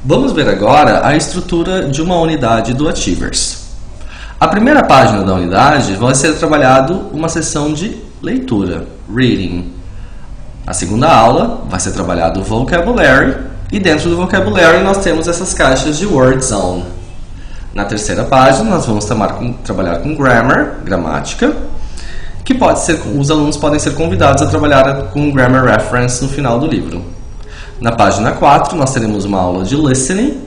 Vamos ver agora a estrutura de uma unidade do Achievers. A primeira página da unidade vai ser trabalhado uma sessão de leitura, reading. A segunda aula vai ser trabalhado vocabulary e dentro do vocabulary nós temos essas caixas de word zone. Na terceira página nós vamos trabalhar com grammar, gramática, que os alunos podem ser convidados a trabalhar com grammar reference no final do livro. Na página 4 nós teremos uma aula de listening,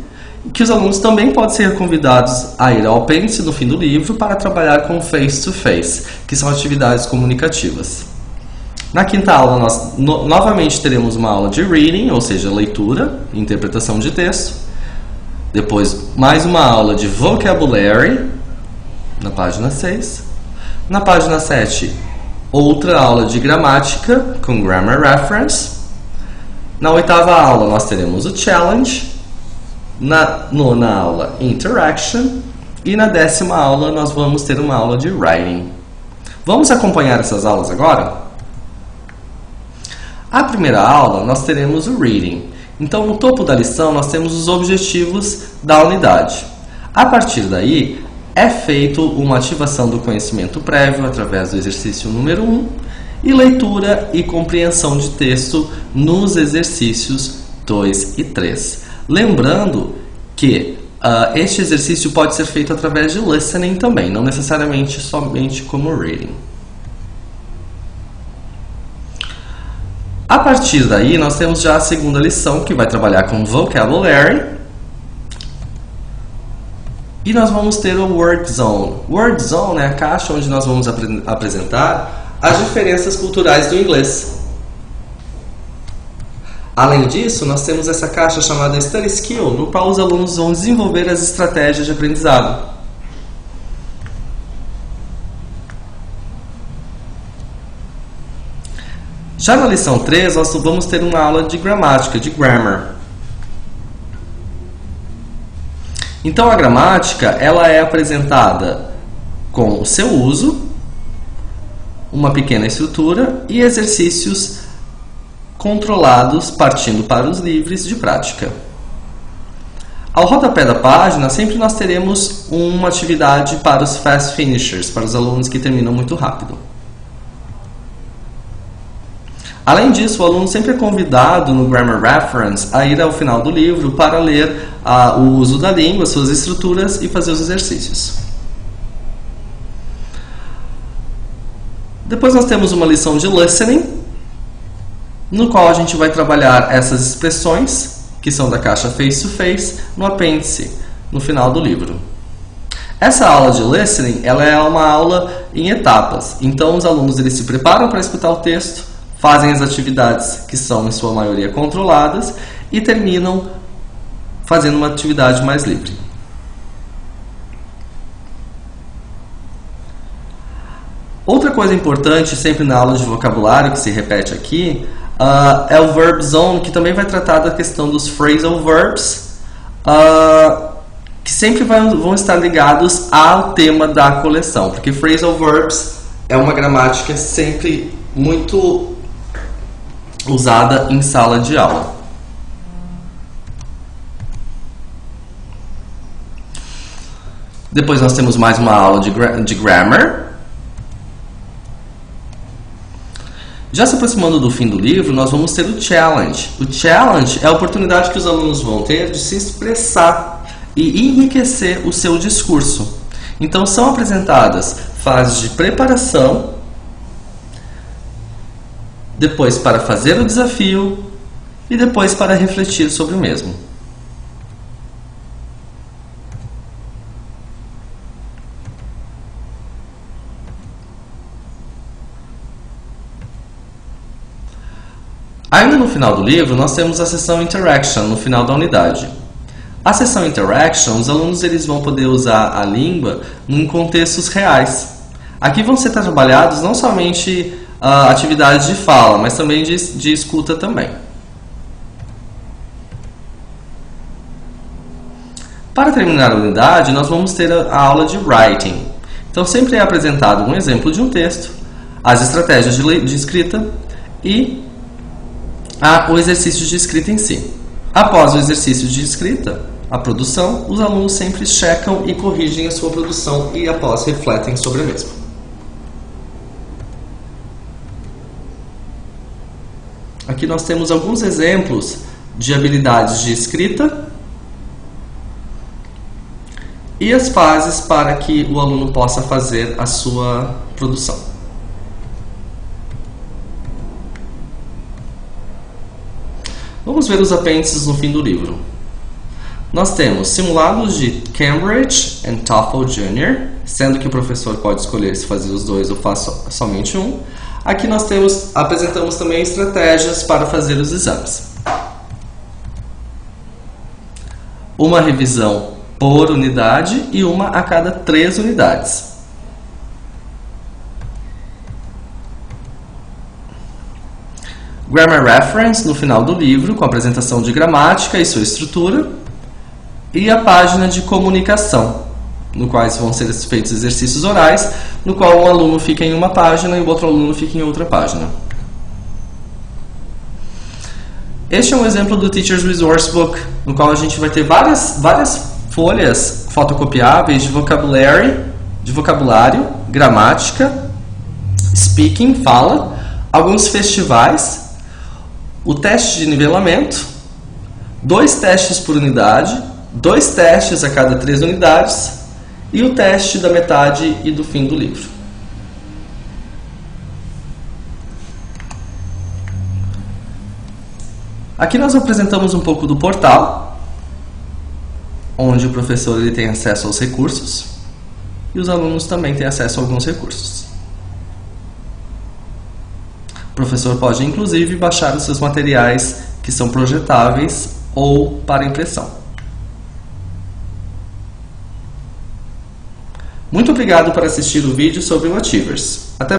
que os alunos também podem ser convidados a ir ao apêndice no fim do livro para trabalhar com face-to-face, que são atividades comunicativas. Na quinta aula nós novamente teremos uma aula de reading, ou seja, leitura e interpretação de texto. Depois mais uma aula de vocabulary, na página 6. Na página 7, outra aula de gramática com grammar reference. Na oitava aula nós teremos o challenge. Na nona aula, interaction. E na 10ª aula nós vamos ter uma aula de writing. Vamos acompanhar essas aulas agora? A primeira aula nós teremos o reading. Então no topo da lição nós temos os objetivos da unidade. A partir daí é feito uma ativação do conhecimento prévio através do exercício número 1 e leitura e compreensão de texto nos exercícios 2 e 3. Lembrando que este exercício pode ser feito através de listening também, não necessariamente somente como reading. A partir daí, nós temos já a segunda lição, que vai trabalhar com vocabulary. E nós vamos ter o Word Zone. Word Zone é a caixa onde nós vamos apresentar as diferenças culturais do inglês. Além disso, nós temos essa caixa chamada Study Skill, no qual os alunos vão desenvolver as estratégias de aprendizado. Já na lição 3, nós vamos ter uma aula de gramática, de grammar. Então a gramática, ela é apresentada com o seu uso, uma pequena estrutura e exercícios controlados partindo para os livres de prática. Ao rodapé da página, sempre nós teremos uma atividade para os fast finishers, para os alunos que terminam muito rápido. Além disso, o aluno sempre é convidado no Grammar Reference a ir ao final do livro para ler o uso da língua, suas estruturas e fazer os exercícios. Depois nós temos uma lição de listening, no qual a gente vai trabalhar essas expressões, que são da caixa face-to-face, no apêndice, no final do livro. Essa aula de listening, ela é uma aula em etapas. Então os alunos eles se preparam para escutar o texto, fazem as atividades que são, em sua maioria, controladas e terminam fazendo uma atividade mais livre. Outra coisa importante, sempre na aula de vocabulário, que se repete aqui, é o Verb Zone, que também vai tratar da questão dos phrasal verbs, que sempre vão estar ligados ao tema da coleção, porque phrasal verbs é uma gramática sempre muito usada em sala de aula. Depois nós temos mais uma aula de grammar. Já se aproximando do fim do livro, nós vamos ter o challenge. O challenge é a oportunidade que os alunos vão ter de se expressar e enriquecer o seu discurso. Então são apresentadas fases de preparação, depois para fazer o desafio e depois para refletir sobre o mesmo. Ainda no final do livro, nós temos a sessão Interaction, no final da unidade. A sessão Interaction, os alunos eles vão poder usar a língua em contextos reais. Aqui vão ser trabalhados não somente atividades de fala, mas também de escuta também. Para terminar a unidade, nós vamos ter a aula de Writing. Então sempre é apresentado um exemplo de um texto, as estratégias de escrita e o exercício de escrita em si. Após o exercício de escrita, a produção, os alunos sempre checam e corrigem a sua produção e após refletem sobre a mesma. Aqui nós temos alguns exemplos de habilidades de escrita e as fases para que o aluno possa fazer a sua produção. Vamos ver os apêndices no fim do livro. Nós temos simulados de Cambridge e TOEFL Junior, sendo que o professor pode escolher se fazer os dois ou faz somente um. Aqui nós apresentamos também estratégias para fazer os exames. Uma revisão por unidade e uma a cada 3 unidades. Grammar Reference no final do livro, com a apresentação de gramática e sua estrutura. E a página de comunicação, no quais vão ser feitos exercícios orais, no qual um aluno fica em uma página e o outro aluno fica em outra página. Este é um exemplo do Teacher's Resource Book, no qual a gente vai ter várias folhas fotocopiáveis de vocabulário, gramática, speaking, fala, alguns festivais, o teste de nivelamento, 2 testes por unidade, 2 testes a cada 3 unidades e o teste da metade e do fim do livro. Aqui nós apresentamos um pouco do portal, onde o professor tem acesso aos recursos e os alunos também têm acesso a alguns recursos. O professor pode inclusive baixar os seus materiais que são projetáveis ou para impressão. Muito obrigado por assistir o vídeo sobre o Achievers. Até